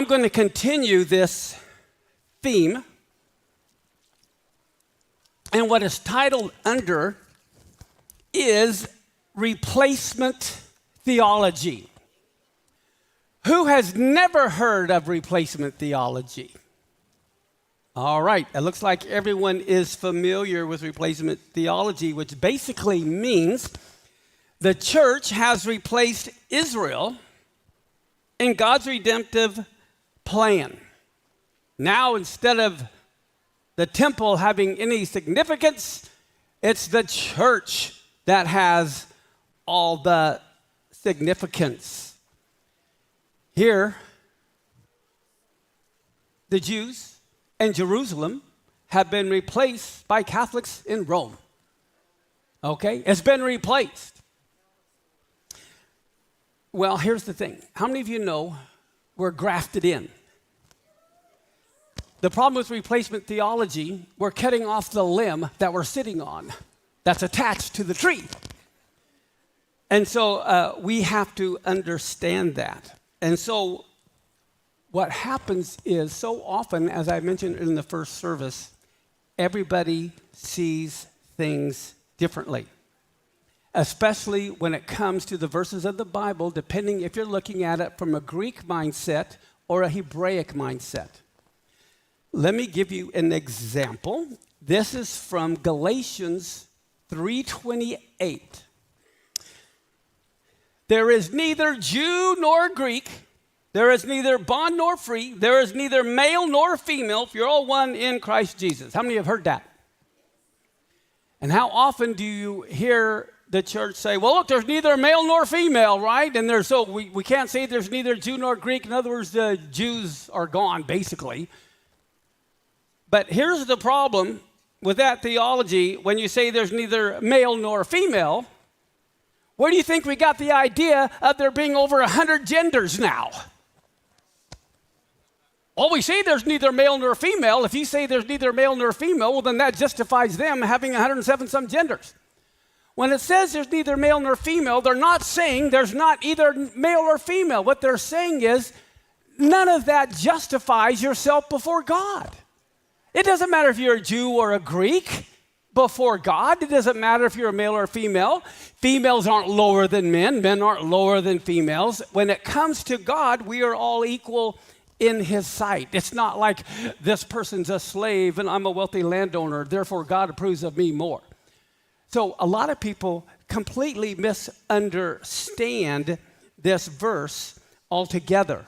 I'm going to continue this theme. And what is titled under is Replacement Theology. Who has never heard of replacement theology? All right, it looks like everyone is familiar with replacement theology, which basically means the church has replaced Israel in God's redemptive plan. Now, instead of the temple having any significance, it's the church that has all the significance. Here, the Jews in Jerusalem have been replaced by Catholics in Rome. Okay? It's been replaced. Well, here's the thing. How many of you know we're grafted in? The problem with replacement theology, we're cutting off the limb that we're sitting on that's attached to the tree. And so we have to understand that. And so what happens is so often, as I mentioned in the first service, everybody sees things differently, especially when it comes to the verses of the Bible, depending if you're looking at it from a Greek mindset or a Hebraic mindset. Let me give you an example. This is from Galatians 3:28. There is neither Jew nor Greek. There is neither bond nor free. There is neither male nor female. If you're all one in Christ Jesus. How many have heard that? And how often do you hear the church say, well, look, there's neither male nor female, right? And there's so we can't say there's neither Jew nor Greek. In other words, the Jews are gone, basically. But here's the problem with that theology. When you say there's neither male nor female, where do you think we got the idea of there being over 100 genders now? Well, we say there's neither male nor female. If you say there's neither male nor female, well, then that justifies them having 107 some genders. When it says there's neither male nor female, they're not saying there's not either male or female. What they're saying is none of that justifies yourself before God. It doesn't matter if you're a Jew or a Greek before God. It doesn't matter if you're a male or a female. Females aren't lower than men. Men aren't lower than females. When it comes to God, we are all equal in his sight. It's not like this person's a slave and I'm a wealthy landowner, therefore God approves of me more. So a lot of people completely misunderstand this verse altogether.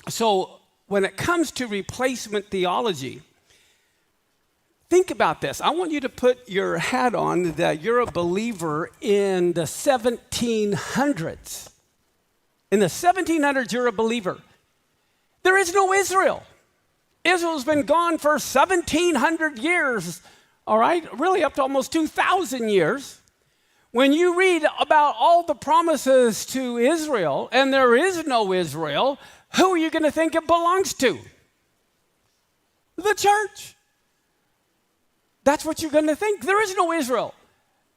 So when it comes to replacement theology, think about this. I want you to put your hat on that you're a believer in the 1700s. In the 1700s, you're a believer. There is no Israel. Israel's been gone for 1,700 years, all right? Really up to almost 2,000 years. When you read about all the promises to Israel, and there is no Israel, who are you going to think it belongs to? The church. That's what you're going to think. There is no Israel.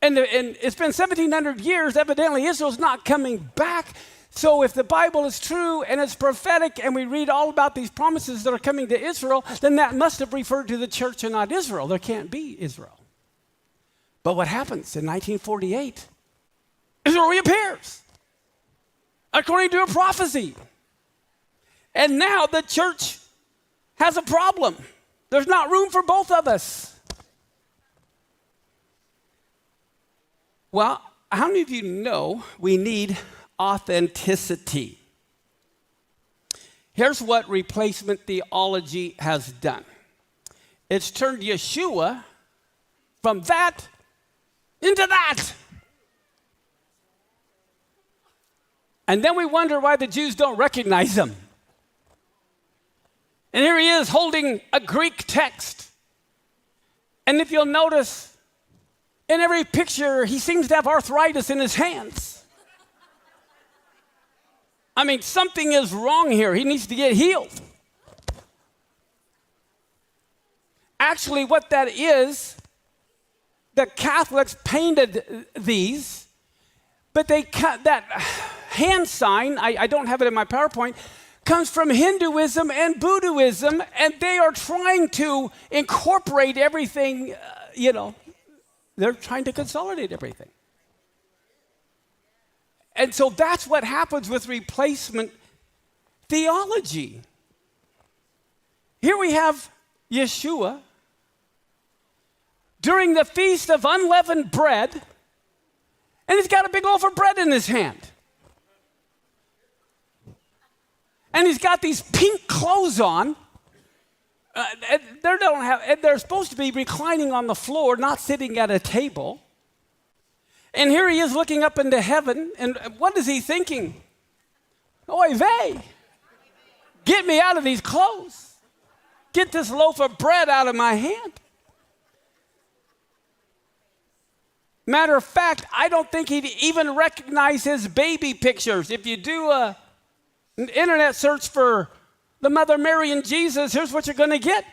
And it's been 1,700 years. Evidently, Israel's not coming back. So if the Bible is true and it's prophetic and we read all about these promises that are coming to Israel, then that must have referred to the church and not Israel. There can't be Israel. But what happens in 1948? Israel reappears according to a prophecy. And now the church has a problem. There's not room for both of us. Well, how many of you know we need authenticity? Here's what replacement theology has done. It's turned Yeshua from that into that. And then we wonder why the Jews don't recognize him. And here he is holding a Greek text. And if you'll notice, in every picture, he seems to have arthritis in his hands. I mean, something is wrong here. He needs to get healed. Actually, what that is, the Catholics painted these, but they cut that hand sign, I don't have it in my PowerPoint, comes from Hinduism and Buddhism, and they are trying to incorporate everything, they're trying to consolidate everything. And so that's what happens with replacement theology. Here we have Yeshua during the Feast of Unleavened Bread, and he's got a big loaf of bread in his hand. And he's got these pink clothes on. They're supposed to be reclining on the floor, not sitting at a table. And here he is looking up into heaven, and what is he thinking? Oy vey, get me out of these clothes. Get this loaf of bread out of my hand. Matter of fact, I don't think he'd even recognize his baby pictures. If you do an internet search for the Mother Mary and Jesus, here's what you're going to get.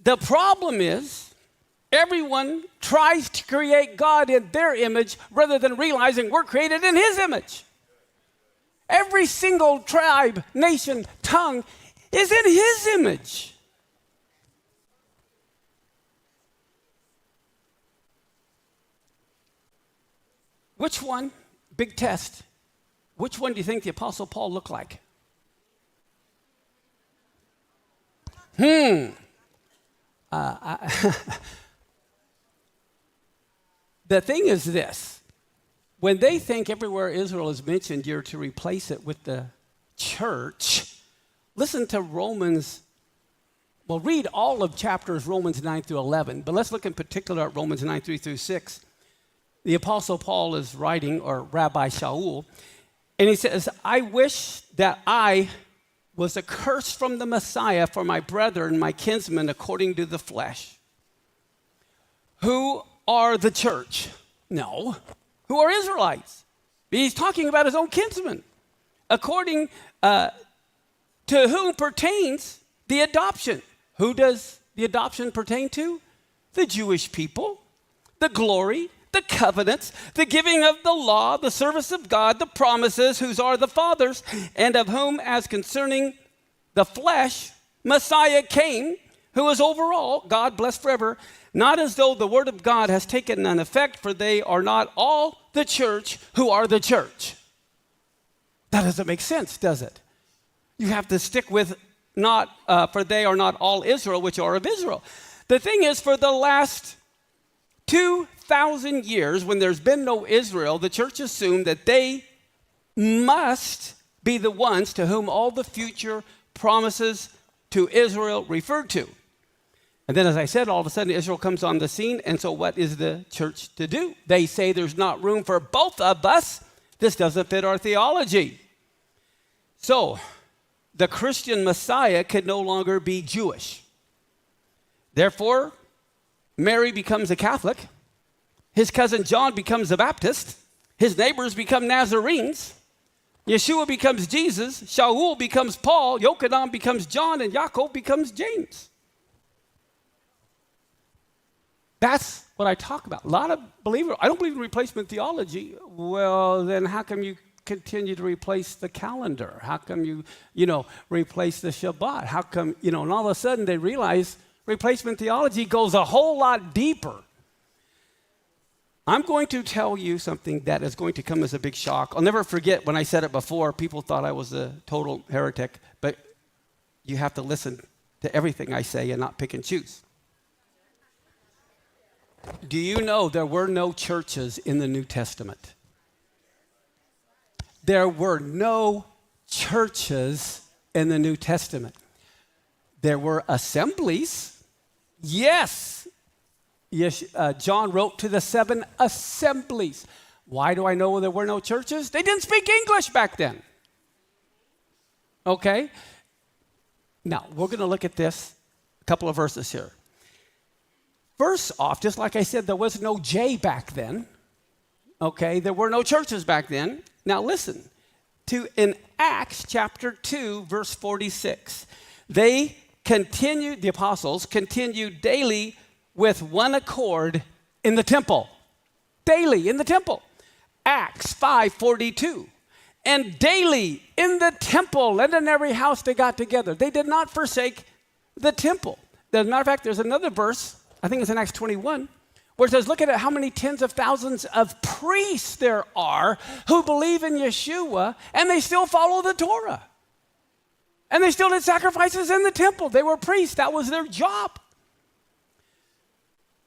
The problem is, everyone tries to create God in their image rather than realizing we're created in his image. Every single tribe, nation, tongue is in his image. Which one, big test, which one do you think the Apostle Paul looked like? The thing is this. When they think everywhere Israel is mentioned, you're to replace it with the church. Listen to Romans. Well, read all of chapters Romans 9 through 11, but let's look in particular at Romans 9, 3 through 6. The Apostle Paul is writing, or Rabbi Shaul, and he says, I wish that I was accursed from the Messiah for my brethren, my kinsmen, according to the flesh. Who are the church? No. Who are Israelites? He's talking about his own kinsmen. According to whom pertains the adoption. Who does the adoption pertain to? The Jewish people, the glory, the covenants, the giving of the law, the service of God, the promises, whose are the fathers, and of whom, as concerning the flesh, Messiah came, who is over all, God blessed forever, not as though the word of God has taken none effect, for they are not all the church who are the church. That doesn't make sense, does it? You have to stick with not, for they are not all Israel, which are of Israel. The thing is, for the last 2,000 years, when there's been no Israel, the church assumed that they must be the ones to whom all the future promises to Israel referred to. And then, as I said, all of a sudden Israel comes on the scene, and so what is the church to do? They say there's not room for both of us. This doesn't fit our theology. So, the Christian Messiah could no longer be Jewish. Therefore, Mary becomes a Catholic. His cousin John becomes a Baptist. His neighbors become Nazarenes. Yeshua becomes Jesus. Shaul becomes Paul. Yochanan becomes John. And Yaakov becomes James. That's what I talk about. A lot of believers, I don't believe in replacement theology. Well, then how come you continue to replace the calendar? How come you replace the Shabbat? How come, and all of a sudden they realize replacement theology goes a whole lot deeper. I'm going to tell you something that is going to come as a big shock. I'll never forget when I said it before, people thought I was a total heretic, but you have to listen to everything I say and not pick and choose. Do you know there were no churches in the New Testament? There were no churches in the New Testament. There were assemblies. Yes, John wrote to the 7 assemblies. Why do I know there were no churches? They didn't speak English back then. Okay? Now, we're going to look at this, a couple of verses here. First off, just like I said, there was no J back then. Okay? There were no churches back then. Now, listen. In Acts chapter 2, verse 46, the apostles continued daily with one accord in the temple. Daily in the temple. Acts 5:42. And daily in the temple and in every house they got together. They did not forsake the temple. As a matter of fact, there's another verse, I think it's in Acts 21, where it says, look at it, how many tens of thousands of priests there are who believe in Yeshua, and they still follow the Torah. And they still did sacrifices in the temple. They were priests. That was their job.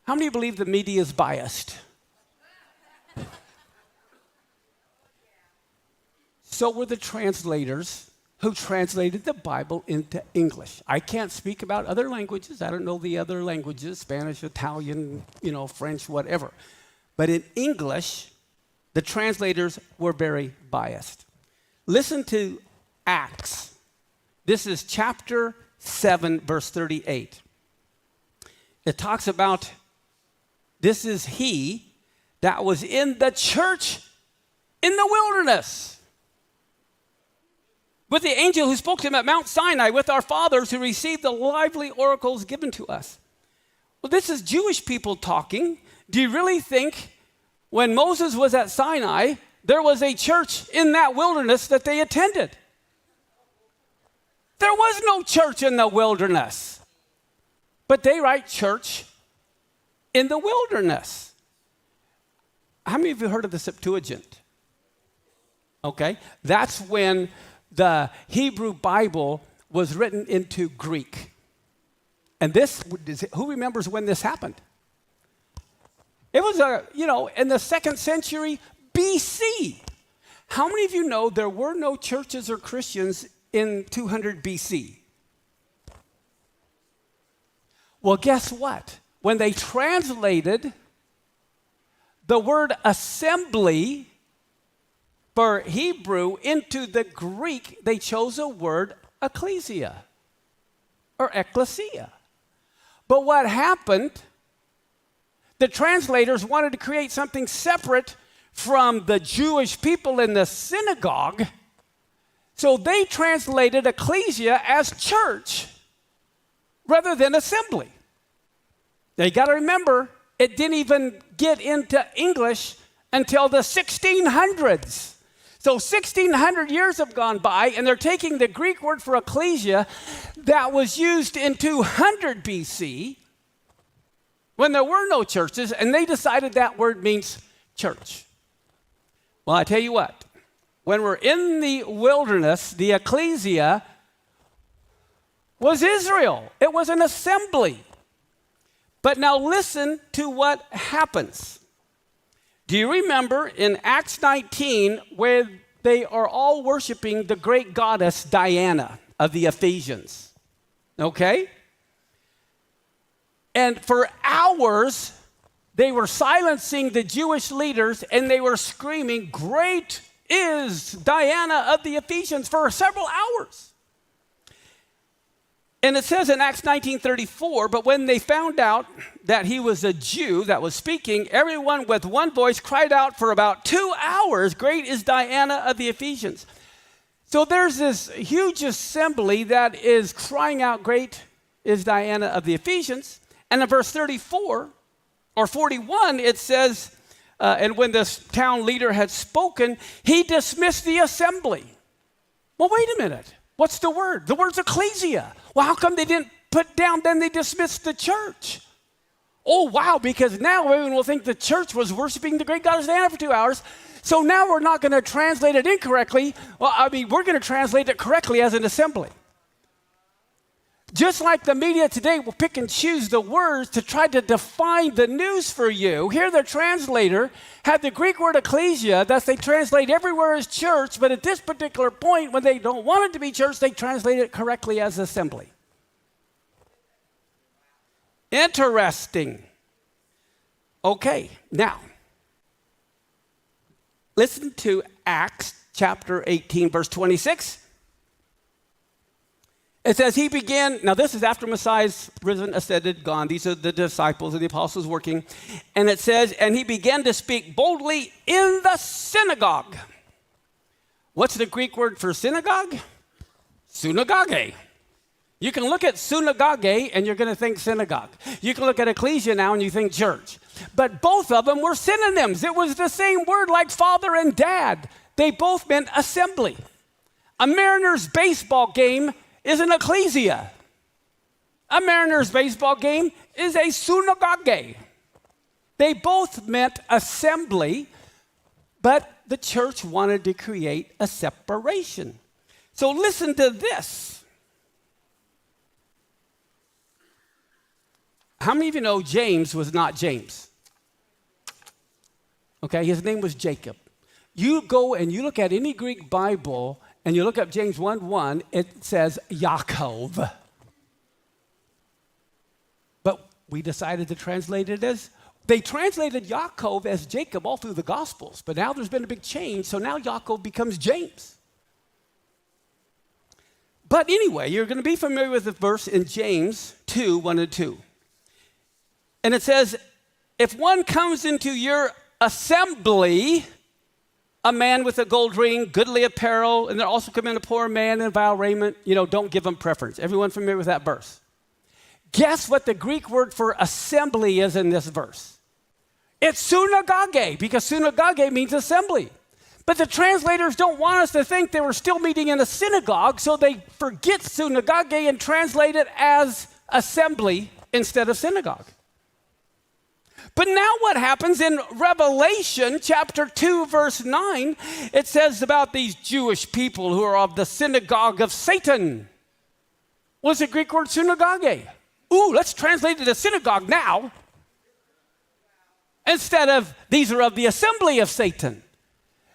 How many believe the media is biased? So were the translators who translated the Bible into English. I can't speak about other languages. I don't know the other languages, Spanish, Italian, French, whatever. But in English, the translators were very biased. Listen to Acts. This is chapter 7, verse 38. It talks about, this is he that was in the church in the wilderness with the angel who spoke to him at Mount Sinai with our fathers who received the lively oracles given to us. Well, this is Jewish people talking. Do you really think when Moses was at Sinai, there was a church in that wilderness that they attended? There was no church in the wilderness. But they write church in the wilderness. How many of you heard of the Septuagint? Okay, that's when the Hebrew Bible was written into Greek. And this, who remembers when this happened? It was, in the 2nd century BC. How many of you know there were no churches or Christians in 200 BC? Well, guess what? When they translated the word assembly for Hebrew into the Greek, they chose a word ecclesia or ecclesia. But what happened, the translators wanted to create something separate from the Jewish people in the synagogue, so they translated ecclesia as church rather than assembly. Now you got to remember, it didn't even get into English until the 1600s. So 1600 years have gone by, and they're taking the Greek word for ecclesia that was used in 200 BC when there were no churches, and they decided that word means church. Well, I tell you what, when we're in the wilderness, the ecclesia was Israel. It was an assembly. But now listen to what happens. Do you remember in Acts 19 where they are all worshiping the great goddess Diana of the Ephesians? Okay? And for hours, they were silencing the Jewish leaders and they were screaming, "Great is Diana of the Ephesians," for several hours. And it says in Acts 19:34, but when they found out that he was a Jew that was speaking, everyone with one voice cried out for about 2 hours, "Great is Diana of the Ephesians." So there's this huge assembly that is crying out, "Great is Diana of the Ephesians." And in verse 34 or 41, it says, and when this town leader had spoken, he dismissed the assembly. Well, wait a minute. What's the word? The word's ecclesia. Well, how come they didn't put down, then they dismissed the church? Oh, wow, because now everyone will think the church was worshiping the great goddess Diana for 2 hours. So now we're not going to translate it incorrectly. Well, we're going to translate it correctly as an assembly. Just like the media today will pick and choose the words to try to define the news for you. Here the translator had the Greek word ecclesia that they translate everywhere as church, but at this particular point, when they don't want it to be church, they translate it correctly as assembly. Interesting. Okay, now, listen to Acts chapter 18, verse 26. It says he began, now this is after Messiah's risen, ascended, gone. These are the disciples and the apostles working. And it says, and he began to speak boldly in the synagogue. What's the Greek word for synagogue? Synagoge. You can look at synagoge and you're going to think synagogue. You can look at ecclesia now and you think church. but both of them were synonyms. It was the same word like father and dad. They both meant assembly. A Mariners baseball game is an ecclesia. A Mariners baseball game is a synagogue. They both meant assembly, but the church wanted to create a separation. So listen to this. How many of you know James was not James? Okay, his name was Jacob. You go and you look at any Greek Bible and you look up James 1:1, it says Yaakov. But we decided to translate it as, they translated Yaakov as Jacob all through the Gospels, but now there's been a big change, so now Yaakov becomes James. But anyway, you're going to be familiar with the verse in James 2:1-2. And it says, if one comes into your assembly, a man with a gold ring, goodly apparel, and there also come in a poor man in vile raiment, don't give him preference. Everyone familiar with that verse? Guess what the Greek word for assembly is in this verse? It's synagogue, because synagogue means assembly. But the translators don't want us to think they were still meeting in a synagogue, so they forget synagogue and translate it as assembly instead of synagogue. But now what happens in Revelation chapter 2, verse 9, it says about these Jewish people who are of the synagogue of Satan. What's the Greek word synagogue? Ooh, let's translate it as synagogue now. Instead of, these are of the assembly of Satan.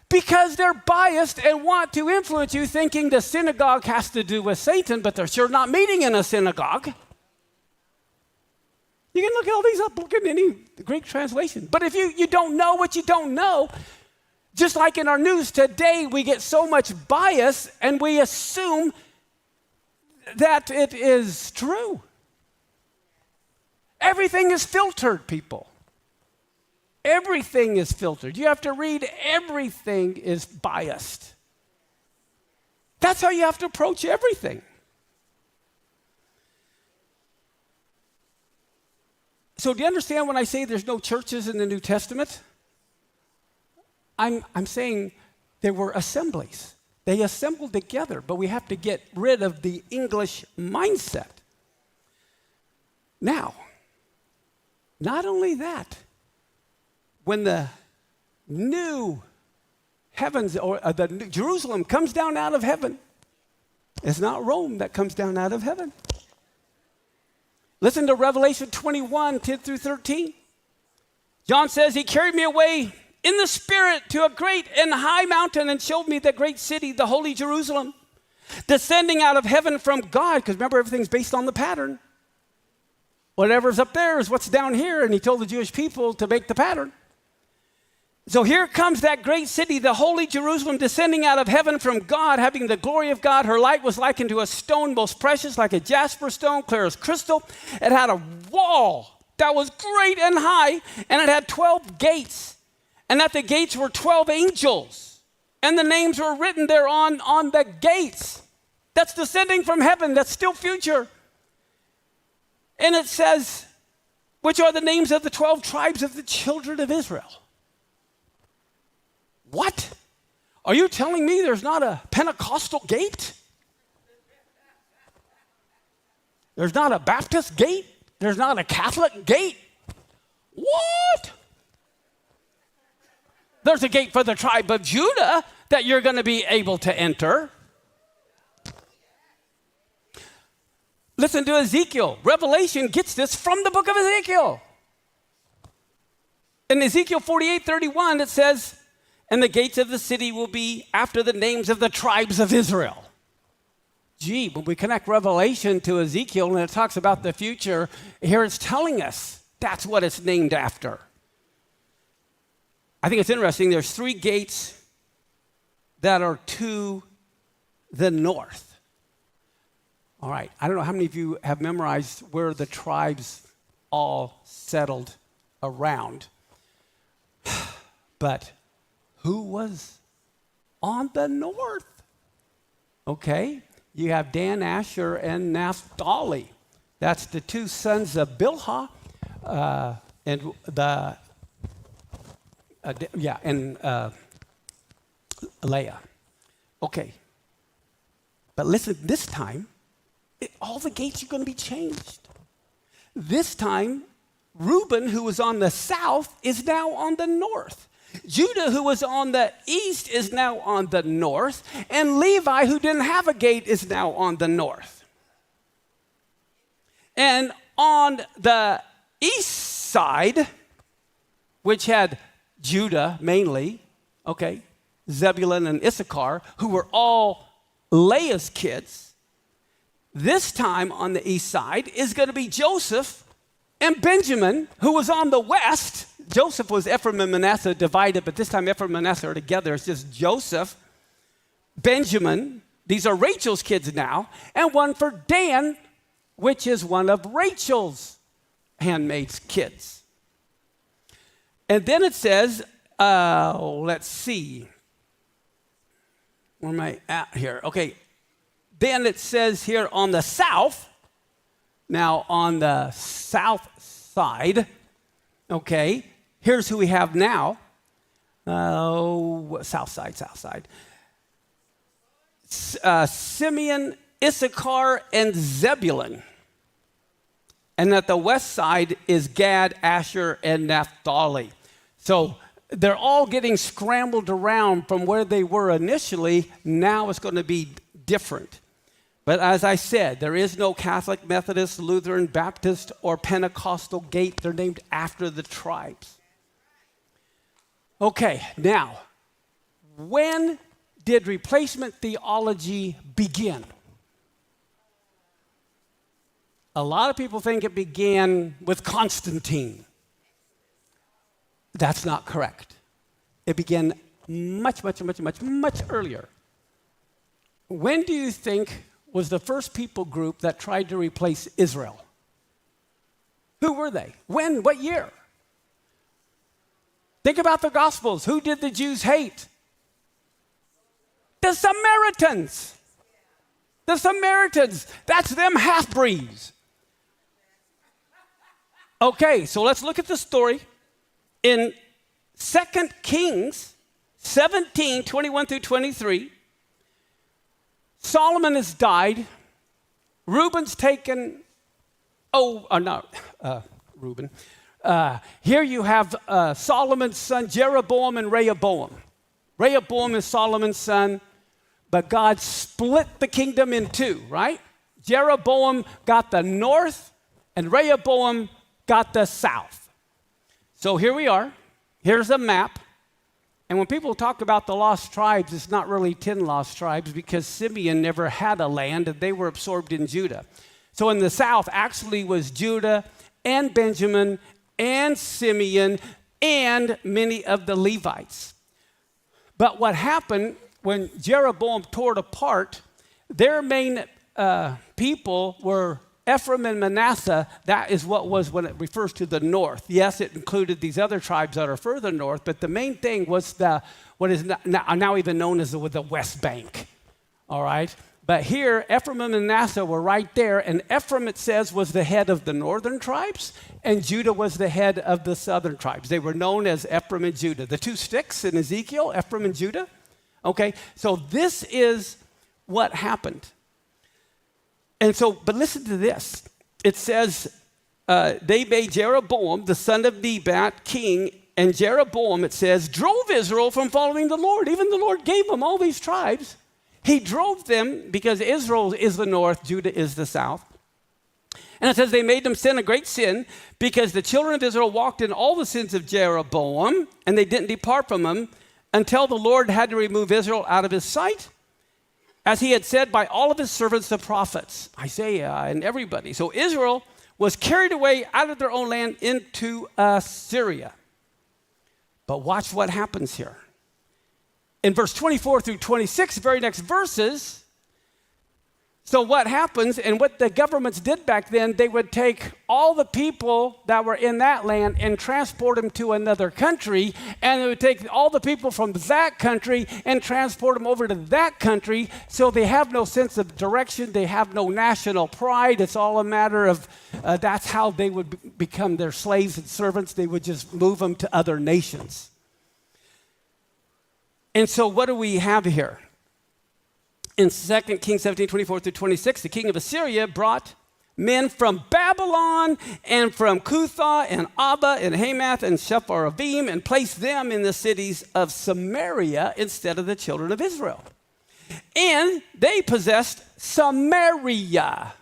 Because they're biased and want to influence you thinking the synagogue has to do with Satan, but they're sure not meeting in a synagogue. You can look all these up, look at any Greek translation. But if you don't know what you don't know, just like in our news today, we get so much bias and we assume that it is true. Everything is filtered, people. Everything is filtered. You have to read, everything is biased. That's how you have to approach everything. So do you understand when I say there's no churches in the New Testament? I'm saying there were assemblies. They assembled together, but we have to get rid of the English mindset. Now, not only that, when the new heavens or the new Jerusalem comes down out of heaven, it's not Rome that comes down out of heaven. Listen to Revelation 21, 10-13. John says, he carried me away in the Spirit to a great and high mountain and showed me the great city, the holy Jerusalem, descending out of heaven from God. Because remember, everything's based on the pattern. Whatever's up there is what's down here. And he told the Jewish people to make the pattern. So here comes that great city, the holy Jerusalem, descending out of heaven from God, having the glory of God. Her light was likened to a stone most precious, like a jasper stone, clear as crystal. It had a wall that was great and high, and it had 12 gates. And at the gates were 12 angels. And the names were written there on the gates. That's descending from heaven. That's still future. And it says, which are the names of the 12 tribes of the children of Israel. What? Are you telling me there's not a Pentecostal gate? There's not a Baptist gate? There's not a Catholic gate? What? There's a gate for the tribe of Judah that you're going to be able to enter. Listen to Ezekiel. Revelation gets this from the book of Ezekiel. In Ezekiel 48:31, it says, and the gates of the city will be after the names of the tribes of Israel. Gee, when we connect Revelation to Ezekiel and it talks about the future, here it's telling us that's what it's named after. I think it's interesting. There's 3 gates that are to the north. All right, I don't know how many of you have memorized where the tribes all settled around, but who was on the north? Okay, you have Dan, Asher, and Naphtali. That's the 2 sons of Bilhah. and Leah. Okay. But listen, this time, all the gates are going to be changed. This time, Reuben, who was on the south, is now on the north. Judah, who was on the east, is now on the north. And Levi, who didn't have a gate, is now on the north. And on the east side, which had Judah mainly, okay, Zebulun and Issachar, who were all Leah's kids, this time on the east side is going to be Joseph and Benjamin, who was on the west. Joseph was Ephraim and Manasseh divided, but this time Ephraim and Manasseh are together. It's just Joseph, Benjamin, these are Rachel's kids now, and one for Dan, which is one of Rachel's handmaid's kids. And then it says, let's see. Where am I at here? Okay. Then it says here on the south, now on the south side, okay, here's who we have now. South side. Simeon, Issachar, and Zebulun. And at the west side is Gad, Asher, and Naphtali. So they're all getting scrambled around from where they were initially. Now it's going to be different. But as I said, there is no Catholic, Methodist, Lutheran, Baptist, or Pentecostal gate. They're named after the tribes. Okay, now, when did replacement theology begin? A lot of people think it began with Constantine. That's not correct. It began much earlier. When do you think was the first people group that tried to replace Israel? Who were they? When? What year? Think about the Gospels. Who did the Jews hate? The Samaritans. The Samaritans. That's them half-breeds. Okay, so let's look at the story. In 2 Kings 17, 21 through 23, Solomon has died. Reuben's taken, Reuben. Here you have Solomon's son, Jeroboam and Rehoboam. Rehoboam is Solomon's son, but God split the kingdom in two, right? Jeroboam got the north, and Rehoboam got the south. So here we are. Here's a map. And when people talk about the lost tribes, it's not really 10 lost tribes because Simeon never had a land and they were absorbed in Judah. So in the south actually was Judah and Benjamin and Simeon and many of the Levites. But what happened when Jeroboam tore it apart, their main people were Ephraim and Manasseh. That is what was when it refers to the north. Yes, it included these other tribes that are further north, but the main thing was what is now even known as the West Bank. All right? But here, Ephraim and Manasseh were right there, and Ephraim, it says, was the head of the northern tribes, and Judah was the head of the southern tribes. They were known as Ephraim and Judah. The two sticks in Ezekiel, Ephraim and Judah. Okay? So this is what happened. And so, but listen to this. It says, they made Jeroboam, the son of Nebat, king, and Jeroboam, it says, drove Israel from following the Lord. Even the Lord gave them all these tribes. He drove them because Israel is the north, Judah is the south. And it says they made them sin a great sin because the children of Israel walked in all the sins of Jeroboam, and they didn't depart from them until the Lord had to remove Israel out of his sight, as he had said by all of his servants, the prophets, Isaiah and everybody. So Israel was carried away out of their own land into Assyria. But watch what happens here. In verse 24 through 26, the very next verses, So what happens, and what the governments did back then, they would take all the people that were in that land and transport them to another country, and they would take all the people from that country and transport them over to that country, so they have no sense of direction, they have no national pride. It's all a matter of that's how they would become their slaves and servants. They would just move them to other nations. And so what do we have here? In 2 Kings 17, 24 through 26, the king of Assyria brought men from Babylon and from Cuthah and Abba and Hamath and Sepharvaim and placed them in the cities of Samaria instead of the children of Israel. And they possessed Samaria.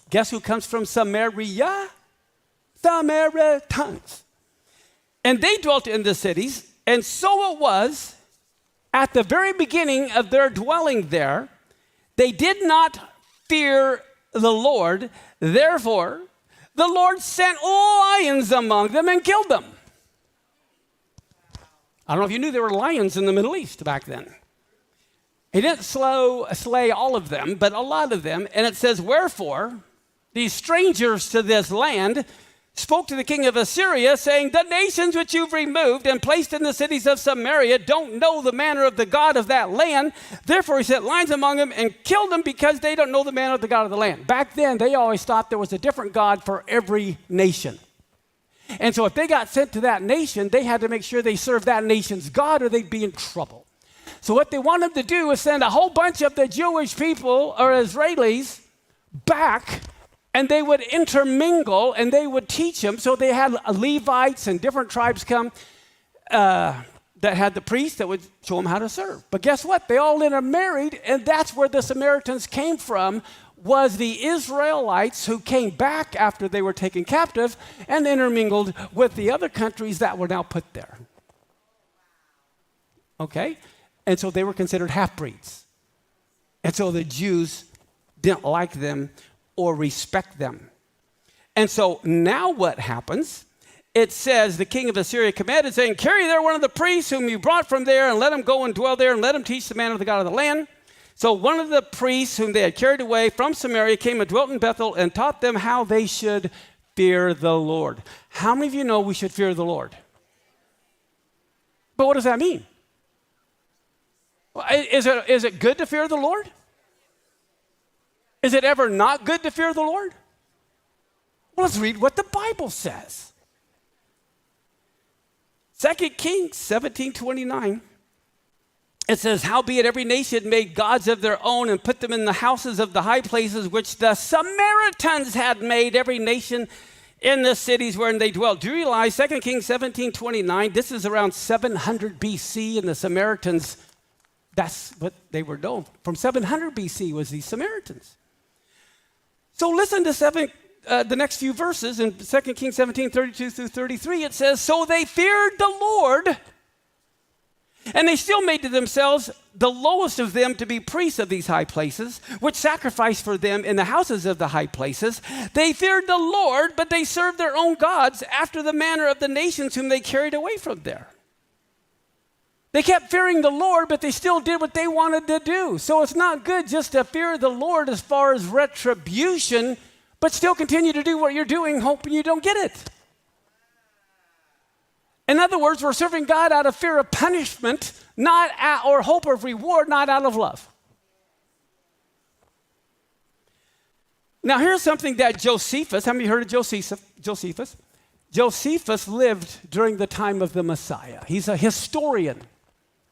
Guess who comes from Samaria? Samaritans. And they dwelt in the cities, and so it was at the very beginning of their dwelling there, they did not fear the Lord. Therefore, the Lord sent lions among them and killed them. I don't know if you knew there were lions in the Middle East back then. He didn't slay all of them, but a lot of them. And it says, wherefore, these strangers to this land spoke to the king of Assyria, saying, the nations which you've removed and placed in the cities of Samaria don't know the manner of the God of that land. Therefore he sent lions among them and killed them because they don't know the manner of the God of the land. Back then, they always thought there was a different God for every nation. And so if they got sent to that nation, they had to make sure they served that nation's God or they'd be in trouble. So what they wanted to do was send a whole bunch of the Jewish people or Israelis back, and they would intermingle, and they would teach them. So they had Levites and different tribes come that had the priests that would show them how to serve. But guess what? They all intermarried, and that's where the Samaritans came from, was the Israelites who came back after they were taken captive and intermingled with the other countries that were now put there. Okay? And so they were considered half-breeds. And so the Jews didn't like them or respect them. And so now what happens? It says the king of Assyria commanded, saying, carry there one of the priests whom you brought from there, and let him go and dwell there, and let him teach the man of the God of the land. So one of the priests whom they had carried away from Samaria came and dwelt in Bethel and taught them how they should fear the Lord. How many of you know we should fear the Lord? But what does that mean? Is it good to fear the Lord? Is it ever not good to fear the Lord? Well, let's read what the Bible says. 2 Kings 17:29. It says, howbeit every nation made gods of their own and put them in the houses of the high places which the Samaritans had made, every nation in the cities wherein they dwelt. Do you realize 2 Kings 17:29, this is around 700 BC, and the Samaritans, that's what they were known. From 700 BC was the Samaritans. So listen to the next few verses in 2 Kings 17, 32 through 33. It says, so they feared the Lord, and they still made to themselves the lowest of them to be priests of these high places, which sacrificed for them in the houses of the high places. They feared the Lord, but they served their own gods after the manner of the nations whom they carried away from there. They kept fearing the Lord, but they still did what they wanted to do. So it's not good just to fear the Lord as far as retribution, but still continue to do what you're doing, hoping you don't get it. In other words, we're serving God out of fear of punishment, or hope of reward, not out of love. Now, here's something that Josephus, how many of you heard of Josephus? Josephus lived during the time of the Messiah. He's a historian,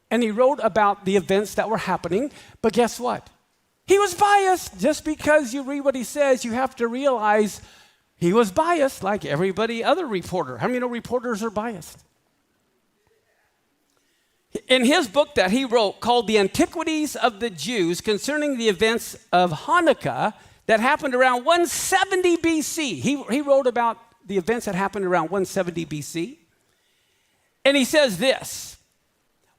and he wrote about the events that were happening, but guess what? He was biased. Just because you read what he says, you have to realize he was biased like everybody other reporter. How many know reporters are biased? In his book that he wrote called The Antiquities of the Jews concerning the events of Hanukkah that happened around 170 BC. He wrote about the events that happened around 170 BC. And he says this: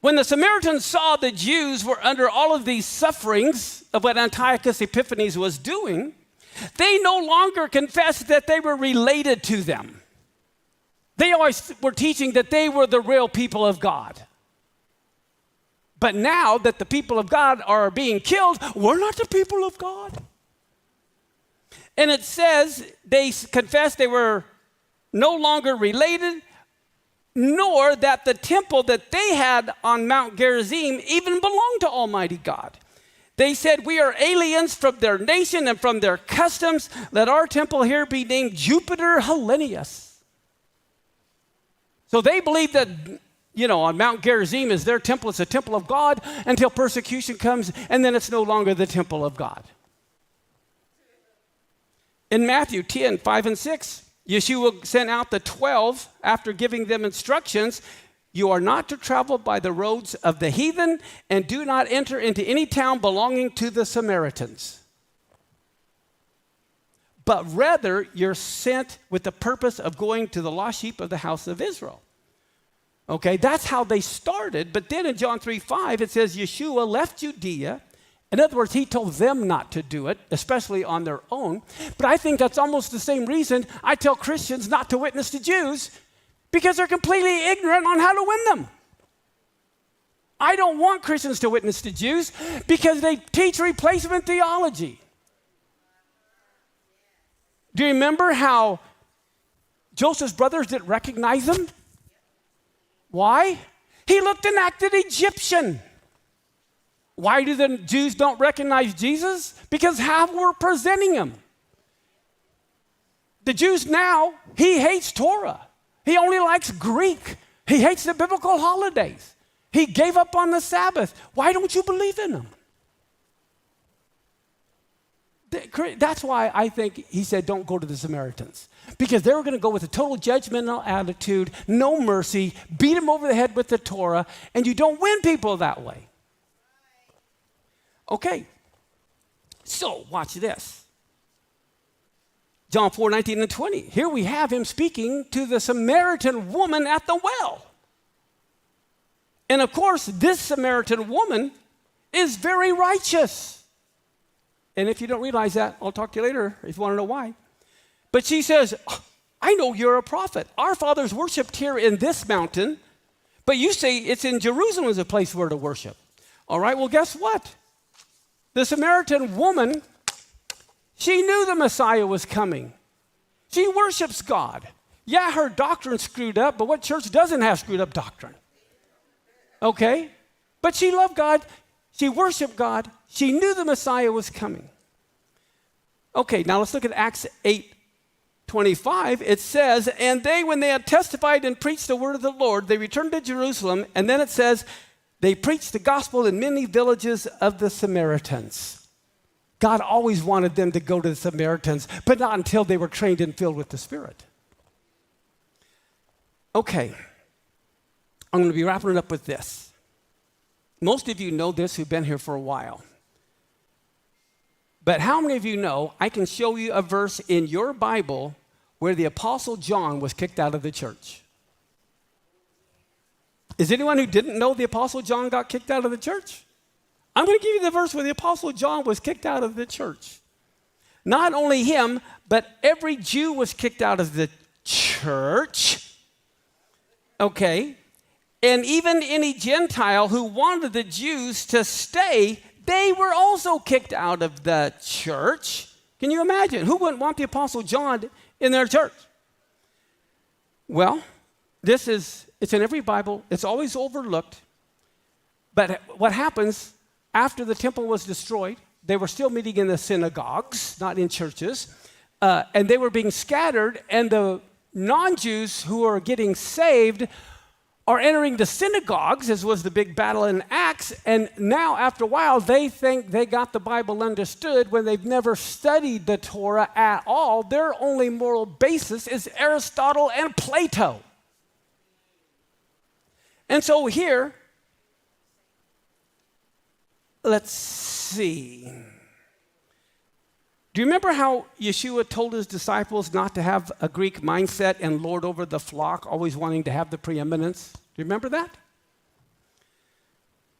when the Samaritans saw the Jews were under all of these sufferings of what Antiochus Epiphanes was doing, they no longer confessed that they were related to them. They always were teaching that they were the real people of God. But now that the people of God are being killed, we're not the people of God. And it says they confessed they were no longer related, nor that the temple that they had on Mount Gerizim even belonged to Almighty God. They said, we are aliens from their nation and from their customs. Let our temple here be named Jupiter Hellenius. So they believe that, on Mount Gerizim is their temple. It's a temple of God until persecution comes, and then it's no longer the temple of God. In Matthew 10, 5 and 6, Yeshua sent out the 12 after giving them instructions. You are not to travel by the roads of the heathen, and do not enter into any town belonging to the Samaritans. But rather, you're sent with the purpose of going to the lost sheep of the house of Israel. Okay, that's how they started. But then in John 3:5, it says Yeshua left Judea. In other words, he told them not to do it, especially on their own. But I think that's almost the same reason I tell Christians not to witness to Jews, because they're completely ignorant on how to win them. I don't want Christians to witness to Jews because they teach replacement theology. Do you remember how Joseph's brothers didn't recognize him? Why? He looked and acted Egyptian. Why do the Jews don't recognize Jesus? Because how we're presenting him. The Jews now, he hates Torah. He only likes Greek. He hates the biblical holidays. He gave up on the Sabbath. Why don't you believe in him? That's why I think he said don't go to the Samaritans. Because they were going to go with a total judgmental attitude, no mercy, beat them over the head with the Torah, and you don't win people that way. Okay, so watch this. John 4, 19 and 20. Here we have him speaking to the Samaritan woman at the well. And of course, this Samaritan woman is very righteous. And if you don't realize that, I'll talk to you later if you want to know why. But she says, I know you're a prophet. Our fathers worshiped here in this mountain, but you say it's in Jerusalem as a place where to worship. All right, well, guess what? The Samaritan woman, she knew the Messiah was coming. She worships God. Yeah, her doctrine's screwed up, but what church doesn't have screwed up doctrine? Okay? But she loved God. She worshiped God. She knew the Messiah was coming. Okay, now let's look at Acts 8:25. It says, and they, when they had testified and preached the word of the Lord, they returned to Jerusalem. And then it says, they preached the gospel in many villages of the Samaritans. God always wanted them to go to the Samaritans, but not until they were trained and filled with the Spirit. Okay, I'm going to be wrapping it up with this. Most of you know this who've been here for a while. But how many of you know I can show you a verse in your Bible where the Apostle John was kicked out of the church? Is anyone who didn't know the Apostle John got kicked out of the church? I'm going to give you the verse where the Apostle John was kicked out of the church. Not only him, but every Jew was kicked out of the church. Okay? And even any Gentile who wanted the Jews to stay, they were also kicked out of the church. Can you imagine? Who wouldn't want the Apostle John in their church? Well, it's in every Bible. It's always overlooked. But what happens after the temple was destroyed, they were still meeting in the synagogues, not in churches, and they were being scattered, and the non-Jews who are getting saved are entering the synagogues, as was the big battle in Acts, and now after a while they think they got the Bible understood when they've never studied the Torah at all. Their only moral basis is Aristotle and Plato. And so here, let's see. Do you remember how Yeshua told his disciples not to have a Greek mindset and lord over the flock, always wanting to have the preeminence? Do you remember that?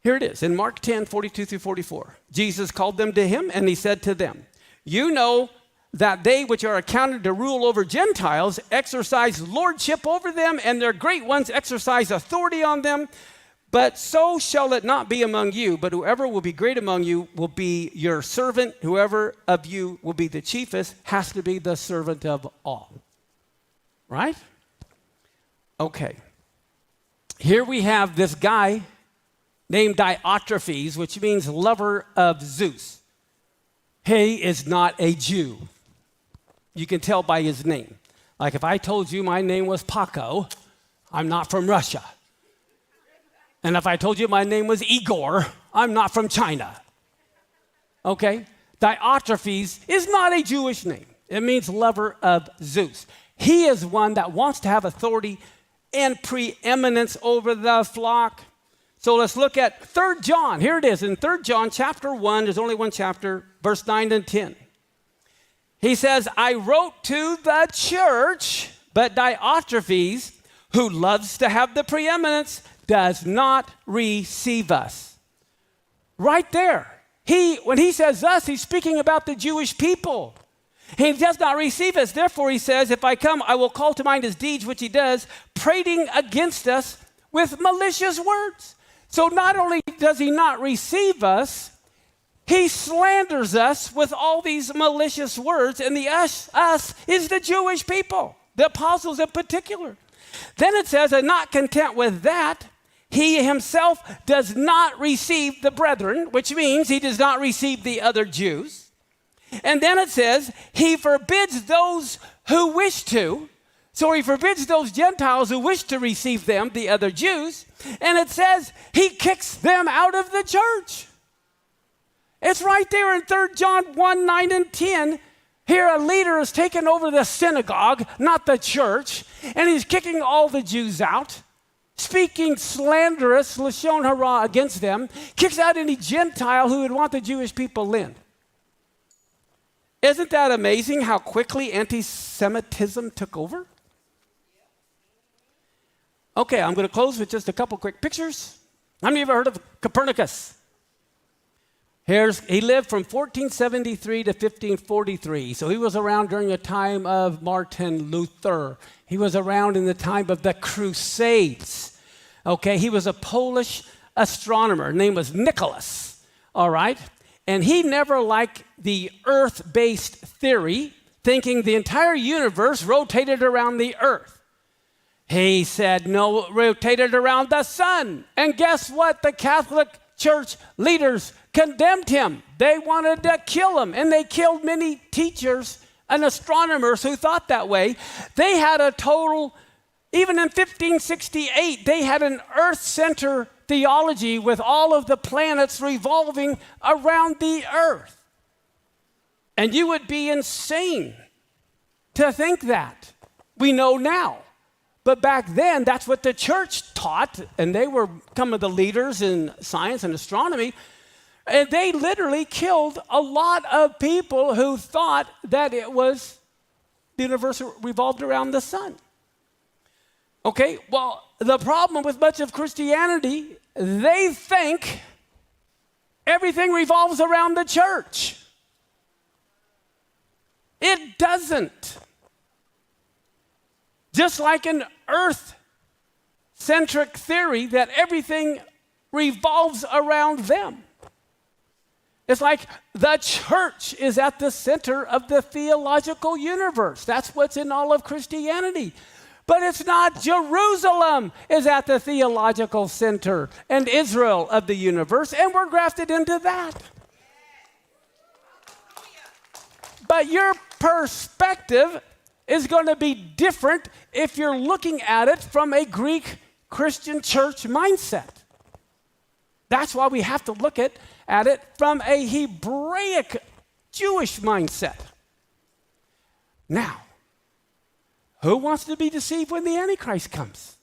Here it is in Mark 10, 42 through 44. Jesus called them to him, and he said to them, you know that they which are accounted to rule over Gentiles exercise lordship over them, and their great ones exercise authority on them. But so shall it not be among you, but whoever will be great among you will be your servant. Whoever of you will be the chiefest has to be the servant of all. Right? Okay. Here we have this guy named Diotrephes, which means lover of Zeus. He is not a Jew. You can tell by his name. Like if I told you my name was Paco, I'm not from Russia. And if I told you my name was Igor, I'm not from China. Okay? Diotrephes is not a Jewish name. It means lover of Zeus. He is one that wants to have authority and preeminence over the flock. So let's look at 3 John. Here it is in 3 John chapter 1. There's only one chapter, verse 9 and 10. He says, I wrote to the church, but Diotrephes, who loves to have the preeminence, does not receive us. Right there. When he says us, he's speaking about the Jewish people. He does not receive us. Therefore, he says, if I come, I will call to mind his deeds, which he does, prating against us with malicious words. So not only does he not receive us, he slanders us with all these malicious words. And the us is the Jewish people, the apostles in particular. Then it says, and not content with that, he himself does not receive the brethren, which means he does not receive the other Jews. And then it says, he forbids those who wish to. So he forbids those Gentiles who wish to receive them, the other Jews. And it says, he kicks them out of the church. It's right there in 3 John 1, 9 and 10. Here a leader has taken over the synagogue, not the church, and he's kicking all the Jews out, speaking slanderous, lashon hara, against them, kicks out any Gentile who would want the Jewish people in. Isn't that amazing how quickly anti-Semitism took over? Okay, I'm going to close with just a couple quick pictures. How many of you ever heard of Copernicus? He lived from 1473 to 1543. So he was around during the time of Martin Luther. He was around in the time of the Crusades. Okay, he was a Polish astronomer. His name was Nicholas. All right? And he never liked the earth-based theory, thinking the entire universe rotated around the earth. He said, no, it rotated around the sun. And guess what? The Catholic Church leaders condemned him. They wanted to kill him, and they killed many teachers and astronomers who thought that way. They had a total, even in 1568, they had an earth center theology with all of the planets revolving around the earth. And you would be insane to think that. We know now. But back then, that's what the church taught, and they were some of the leaders in science and astronomy. And they literally killed a lot of people who thought that the universe revolved around the sun. Okay, well, the problem with much of Christianity, they think everything revolves around the church. It doesn't. Just like an earth-centric theory that everything revolves around them. It's like the church is at the center of the theological universe. That's what's in all of Christianity. But it's not. Jerusalem is at the theological center and Israel of the universe, and we're grafted into that. But your perspective is going to be different if you're looking at it from a Greek Christian church mindset. That's why we have to look at it from a Hebraic Jewish mindset. Now, who wants to be deceived when the Antichrist comes?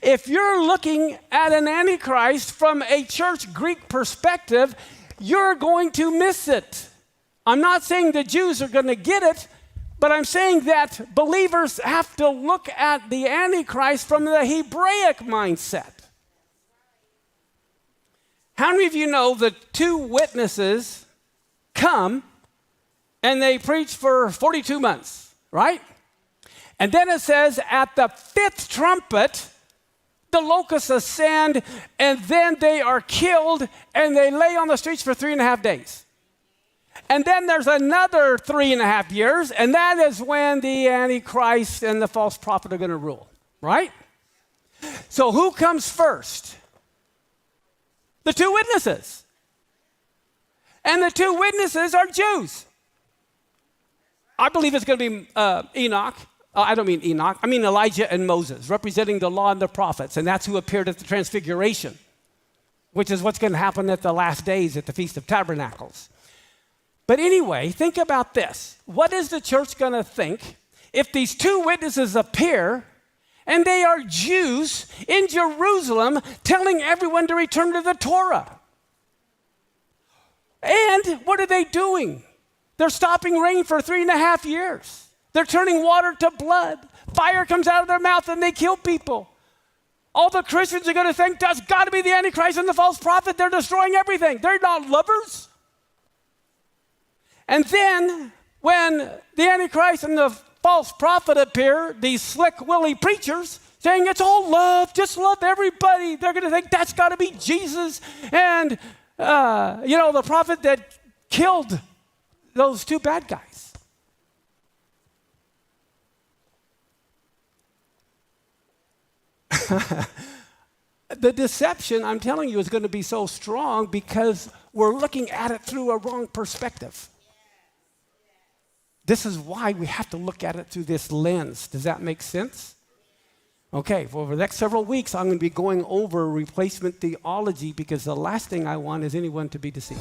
If you're looking at an Antichrist from a church Greek perspective, you're going to miss it. I'm not saying the Jews are going to get it, but I'm saying that believers have to look at the Antichrist from the Hebraic mindset. How many of you know the 2 witnesses come and they preach for 42 months, right? And then it says at the 5th trumpet, the locusts ascend, and then they are killed, and they lay on the streets for 3.5 days. And then there's another 3.5 years, and that is when the Antichrist and the false prophet are going to rule, right? So who comes first? The two witnesses. And the two witnesses are Jews. I believe it's going to be Enoch. I don't mean Enoch. I mean Elijah and Moses, representing the law and the prophets. And that's who appeared at the Transfiguration, which is what's going to happen at the last days at the Feast of Tabernacles. But anyway, think about this. What is the church going to think if these two witnesses appear and they are Jews in Jerusalem telling everyone to return to the Torah? And what are they doing? They're stopping rain for 3.5 years. They're turning water to blood. Fire comes out of their mouth and they kill people. All the Christians are going to think that's got to be the Antichrist and the false prophet. They're destroying everything. They're not lovers. And then when the Antichrist and the false prophet appear, these slick willy preachers saying it's all love, just love everybody, they're going to think that's got to be Jesus and, the prophet that killed those two bad guys. The deception, I'm telling you, is going to be so strong because we're looking at it through a wrong perspective. This is why we have to look at it through this lens. Does that make sense? Okay, well, over the next several weeks, I'm going to be going over replacement theology because the last thing I want is anyone to be deceived.